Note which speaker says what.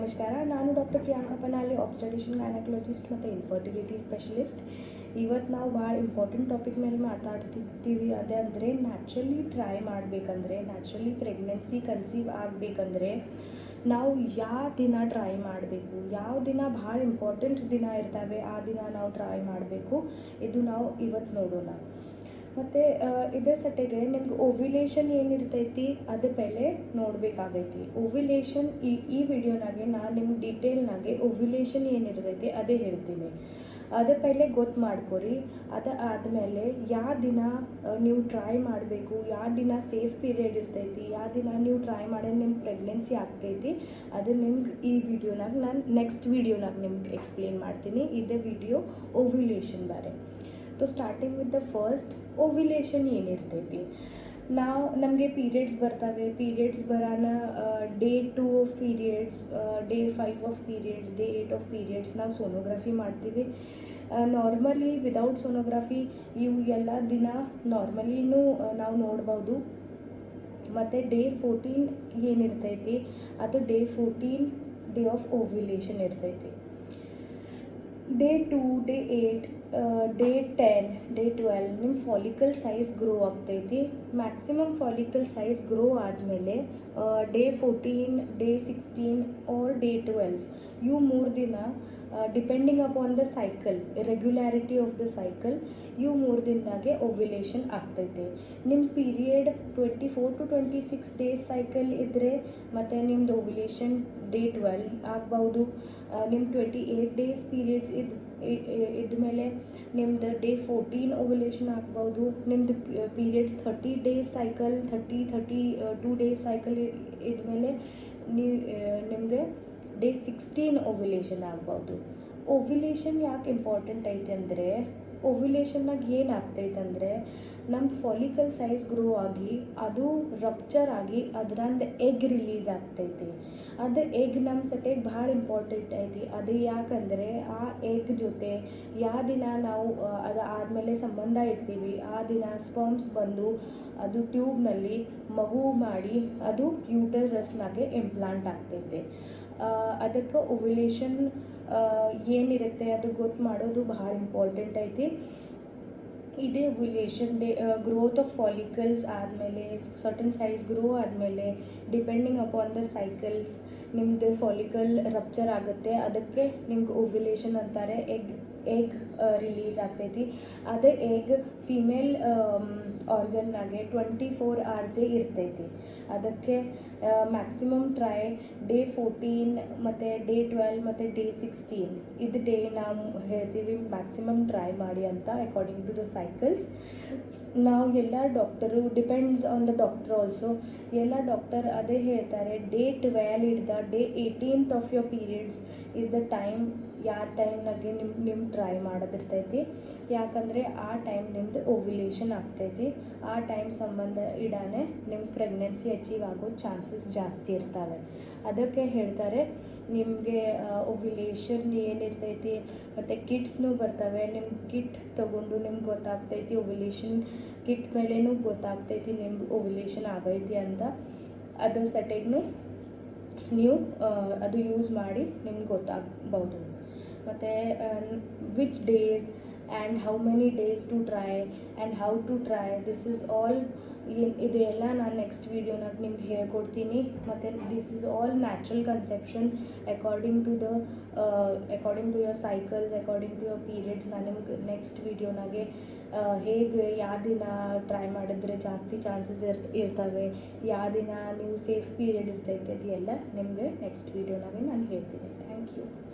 Speaker 1: ನಮಸ್ಕಾರ. ನಾನು doctor Priyanka ಪನಾಲಿ, ಆಬ್ಸ್ಟೆಟಿಷಿಯನ್ gynaecologist ಮತ್ತು ಇನ್ಫರ್ಟಿಲಿಟಿ ಸ್ಪೆಷಲಿಸ್ಟ್. ಇವತ್ತು ನಾವು ಭಾಳ ಇಂಪಾರ್ಟೆಂಟ್ ಟಾಪಿಕ್ ಮೇಲೆ ಮಾತಾಡ್ತಿದ್ದೀವಿ. ಅದೇ ಅಂದರೆ ನ್ಯಾಚುರಲಿ ಟ್ರೈ ಮಾಡಬೇಕಂದ್ರೆ, ನ್ಯಾಚುರಲಿ ಪ್ರೆಗ್ನೆನ್ಸಿ ಕನ್ಸೀವ್ ಆಗಬೇಕಂದ್ರೆ ನಾವು ಯಾವ ದಿನ ಟ್ರೈ ಮಾಡಬೇಕು, ಯಾವ ದಿನ ಭಾಳ ಇಂಪಾರ್ಟೆಂಟ್ ದಿನ ಇರ್ತವೆ, ಆ ದಿನ ನಾವು ಟ್ರೈ ಮಾಡಬೇಕು. ಇದು ನಾವು ಇವತ್ತು ನೋಡೋಣ. ಮತ್ತು ಇದೇ ಸಟ್ಟಿಗೆ ನಿಮ್ಗೆ ಓವ್ಯುಲೇಷನ್ ಏನಿರ್ತೈತಿ ಅದು ಪೆಹಲೆ ನೋಡಬೇಕಾಗೈತಿ. ಓವ್ಯುಲೇಷನ್ ಈ ವಿಡಿಯೋನಾಗೆ ನಾನು ನಿಮ್ಗೆ ಡೀಟೇಲ್ನಾಗೆ ಓವ್ಯುಲೇಷನ್ ಏನಿರ್ತೈತಿ ಅದೇ ಹೇಳ್ತೀನಿ. ಅದು ಪೆಹಲೆ ಗೊತ್ತು ಮಾಡ್ಕೊರಿ. ಅದು ಆದಮೇಲೆ ಯಾವ ದಿನ ನೀವು ಟ್ರೈ ಮಾಡಬೇಕು, ಯಾವ ದಿನ ಸೇಫ್ ಪೀರಿಯಡ್ ಇರ್ತೈತಿ, ಯಾವ ದಿನ ನೀವು ಟ್ರೈ ಮಾಡೋದು ನಿಮ್ಗೆ ಪ್ರೆಗ್ನೆನ್ಸಿ ಆಗ್ತೈತಿ, ಅದು ನಿಮ್ಗೆ ಈ ವಿಡಿಯೋನಾಗ ನಾನು ನೆಕ್ಸ್ಟ್ ವಿಡಿಯೋನಾಗ ನಿಮ್ಗೆ ಎಕ್ಸ್ಪ್ಲೇನ್ ಮಾಡ್ತೀನಿ. ಇದೇ ವಿಡಿಯೋ ಓವ್ಯುಲೇಷನ್ ಬಾರೆ. तो starting with the first ovulation ಏನಿರ್ತೈತಿ, ನಮಗೆ ಪೀರಿಯಡ್ಸ್ ಬರ್ತವೆ. ಪೀರಿಯಡ್ಸ್ ಬರೋಣ day 2 of periods, day 5 of periods, day 8 of periods ನಾವು ಸೋನೋಗ್ರಫಿ ಮಾಡ್ತೀವಿ. ನಾರ್ಮಲಿ ವಿದೌಟ್ ಸೋನೋಗ್ರಫಿ ಇವು ಎಲ್ಲ ದಿನ ನಾರ್ಮಲಿನೂ ನಾವು ನೋಡ್ಬೋದು. ಮತ್ತು ಡೇ 14 ಏನಿರ್ತೈತಿ ಅದು ಡೇ 14 ಡೇ ಆಫ್ ಓವ್ಯುಲೇಷನ್ ಇರ್ತೈತಿ. ಡೇ 2, ಡೇ 8, ಡೇ 10, ಡೇ 12 ನಿಮ್ಮ ಫಾಲಿಕಲ್ ಸೈಜ್ ಗ್ರೋ ಆಗ್ತೈತಿ. ಮ್ಯಾಕ್ಸಿಮಮ್ ಫಾಲಿಕಲ್ ಸೈಜ್ ಗ್ರೋ ಆದಮೇಲೆ ಡೇ 14, ಡೇ 16 ಆರ್ ಡೇ 12 ಇವು 3 ದಿನ depending upon the cycle, regularity of the cycle, ಇವು 3 ದಿನದಾಗೆ ಓವ್ಯುಲೇಷನ್ ಆಗ್ತೈತೆ. ನಿಮ್ಮ ಪೀರಿಯಡ್ 24 to 26 ಡೇಸ್ ಸೈಕಲ್ ಇದ್ದರೆ ಮತ್ತು ನಿಮ್ಮದು ಓವ್ಯುಲೇಷನ್ ಡೇ 12 ಆಗ್ಬೋದು. ನಿಮ್ಮ 28 ಡೇಸ್ ಪೀರಿಯಡ್ಸ್ ಇದ್ಮೇಲೆ ನಿಮ್ದು ಡೇ 14 ಓವ್ಯುಲೇಷನ್ ಆಗ್ಬೋದು. ನಿಮ್ಮದು periods 30 days cycle, 32 days cycle ಇದ್ಮೇಲೆ ನಿಮಗೆ ಡೇ 16 ಓವ್ಯುಲೇಷನ್ ಆಗ್ಬೋದು. ಓವ್ಯುಲೇಷನ್ ಯಾಕೆ ಇಂಪಾರ್ಟೆಂಟ್ ಐತೆ ಅಂದರೆ, ಓವ್ಯುಲೇಷನ್ನಾಗ ಏನಾಗ್ತೈತೆ ಅಂದರೆ ನಮ್ಮ ಫಾಲಿಕಲ್ ಸೈಜ್ ಗ್ರೋ ಆಗಿ ಅದು ರಪ್ಚರ್ ಆಗಿ ಅದರಂದು ಎಗ್ ರಿಲೀಸ್ ಆಗ್ತೈತಿ. ಅದು ಎಗ್ ನಮ್ಮ ಸಟೆಗೆ ಭಾಳ ಇಂಪಾರ್ಟೆಂಟ್ ಐತಿ. ಅದು ಯಾಕಂದರೆ ಆ ಎಗ್ ಜೊತೆ ಯಾವ ದಿನ ನಾವು ಅದು ಆದಮೇಲೆ ಸಂಬಂಧ ಇಡ್ತೀವಿ, ಆ ದಿನ ಸ್ಪರ್ಮ್ಸ್ ಬಂದು ಅದು ಟ್ಯೂಬ್ನಲ್ಲಿ ಮಗು ಮಾಡಿ ಅದು ಯೂಟರಸ್ನಾಗೆ ಇಂಪ್ಲಾಂಟ್ ಆಗ್ತೈತೆ. ಅದಕ್ಕೆ ಓವ್ಯುಲೇಷನ್ ಏನಿರುತ್ತೆ ಅದು ಗೊತ್ತು ಮಾಡೋದು ಭಾಳ ಇಂಪಾರ್ಟೆಂಟ್ ಐತಿ. ಇದೇ ovulation day growth of follicles ಆದಮೇಲೆ ಸರ್ಟನ್ ಸೈಜ್ ಗ್ರೋ ಆದಮೇಲೆ ಡಿಪೆಂಡಿಂಗ್ ಅಪಾನ್ ದ ಸೈಕಲ್ಸ್ ನಿಮ್ಮದು ಫಾಲಿಕಲ್ ರಪ್ಚರ್ ಆಗುತ್ತೆ. ಅದಕ್ಕೆ ನಿಮ್ಗೆ ಓವ್ಯುಲೇಷನ್ ಅಂತಾರೆ. ಎಗ್ ರಿಲೀಸ್ ಆಗ್ತೈತಿ. ಅದೇ ಎಗ್ ಫಿಮೇಲ್ ಆರ್ಗನ್ನಾಗೆ 24 hours ಇರ್ತೈತಿ. ಅದಕ್ಕೆ ಮ್ಯಾಕ್ಸಿಮಮ್ ಟ್ರೈ ಡೇ 14 ಮತ್ತು ಡೇ 12 ಮತ್ತು ಡೇ 16 ಇದು ಡೇ ನಾವು ಹೇಳ್ತೀವಿ ಮ್ಯಾಕ್ಸಿಮಮ್ ಟ್ರೈ ಮಾಡಿ ಅಂತ ಅಕಾರ್ಡಿಂಗ್ ಟು ದ ಸೈಕಲ್ಸ್. ನಾವು ಎಲ್ಲ doctor depends on the doctor also. ಎಲ್ಲ ಡಾಕ್ಟರ್ ಅದೇ ಹೇಳ್ತಾರೆ, ಡೇ 12 ಹಿಡ್ದ day 18th of your periods is the time. ಯಾವ ಟೈಮ್ನಾಗೆ ನಿಮ್ಮ ಟ್ರೈ ಮಾಡೋದಿರ್ತೈತಿ. ಯಾಕಂದರೆ ಆ ಟೈಮ್ ನಿಮ್ದು ಓವ್ಯುಲೇಷನ್ ಆಗ್ತೈತಿ. ಆ ಟೈಮ್ ಸಂಬಂಧ ಇಡಾನೆ ನಿಮ್ಗೆ ಪ್ರೆಗ್ನೆನ್ಸಿ ಅಚೀವ್ ಆಗೋ ಚಾನ್ಸಸ್ ಜಾಸ್ತಿ ಇರ್ತವೆ. ಅದಕ್ಕೆ ಹೇಳ್ತಾರೆ ನಿಮಗೆ ಓವ್ಯುಲೇಷನ್ ಏನಿರ್ತೈತಿ ಮತ್ತು ಕಿಟ್ಸ್ನೂ ಬರ್ತವೆ. ನಿಮ್ಮ ಕಿಟ್ ತೊಗೊಂಡು ನಿಮ್ಗೆ ಗೊತ್ತಾಗ್ತೈತಿ, ಓವ್ಯುಲೇಷನ್ ಕಿಟ್ ಮೇಲೇನೂ ಗೊತ್ತಾಗ್ತೈತಿ ನಿಮ್ಗೆ ಓವ್ಯುಲೇಷನ್ ಆಗೈತಿ ಅಂತ. ಅದ್ರ ಸೆಟೆಗೂ ನೀವು ಅದು ಯೂಸ್ ಮಾಡಿ ನಿಮ್ಗೆ ಗೊತ್ತಾಗ್ಬೋದು. ಮತ್ತು which days and how many days to try and how to try, this is all ಇದೆಲ್ಲ ನಾನು ನೆಕ್ಸ್ಟ್ ವೀಡಿಯೋನಾಗ ನಿಮ್ಗೆ ಹೇಳ್ಕೊಡ್ತೀನಿ. ಮತ್ತು this is all natural conception according to your cycles, according to your periods. ನಾನು ನಿಮ್ಗೆ ನೆಕ್ಸ್ಟ್ ವೀಡಿಯೋನಾಗೆ ಹೇಗೆ ಯಾವ ದಿನ ಟ್ರೈ ಮಾಡಿದ್ರೆ ಜಾಸ್ತಿ ಚಾನ್ಸಸ್ ಇರ್ತವೆ, ಯಾವ ದಿನ ನೀವು ಸೇಫ್ ಪೀರಿಯಡ್ ಇರ್ತೈತೆ, ಅದು ಎಲ್ಲ ನಿಮಗೆ ನೆಕ್ಸ್ಟ್ ವೀಡಿಯೋನಾಗೆ ನಾನು ಹೇಳ್ತೀನಿ. Thank you.